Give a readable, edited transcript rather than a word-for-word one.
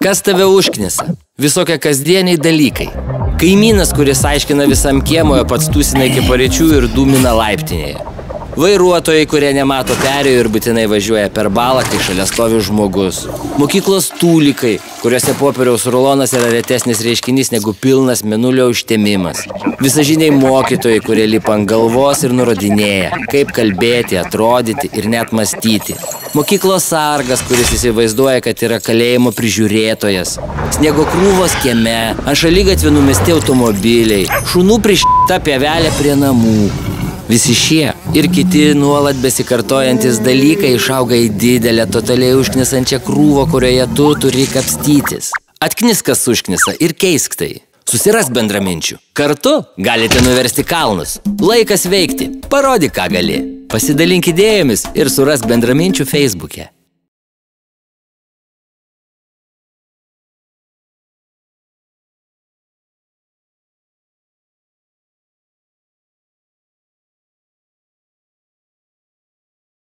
Kas tave užknisa? Visokie kasdieniai dalykai. Kaimynas, kuris aiškina visam kiemoje, pats tūsina iki paryčių ir dūmina laiptinėje. Vairuotojai, kurie nemato perėjų ir būtinai važiuoja per balą, kai šalia stovi žmogus. Mokyklos tūlikai, kuriuose popieriaus rulonas yra retesnis reiškinys negu pilnas mėnulio užtemimas. Visažiniai mokytojai, kurie lipa ant galvos ir nurodinėja, kaip kalbėti, atrodyti ir net mąstyti. Mokyklos sargas, kuris įsivaizduoja, kad yra kalėjimo prižiūrėtojas. Sniego krūvos kieme, ant šaligatvio numesti automobiliai, šunų prišta pievelė prie namų. Visi šie ir kiti nuolat besikartojantis dalykai išauga į didelę, totaliai užknisančią krūvą, kurioje tu turi kapstytis. Atknis, kas užknisa, ir keisk tai. Susirask bendraminčių. Kartu galite nuversti kalnus. Laikas veikti. Parodyk, ką gali. Pasidalink idėjomis ir surask bendraminčių Facebook'e.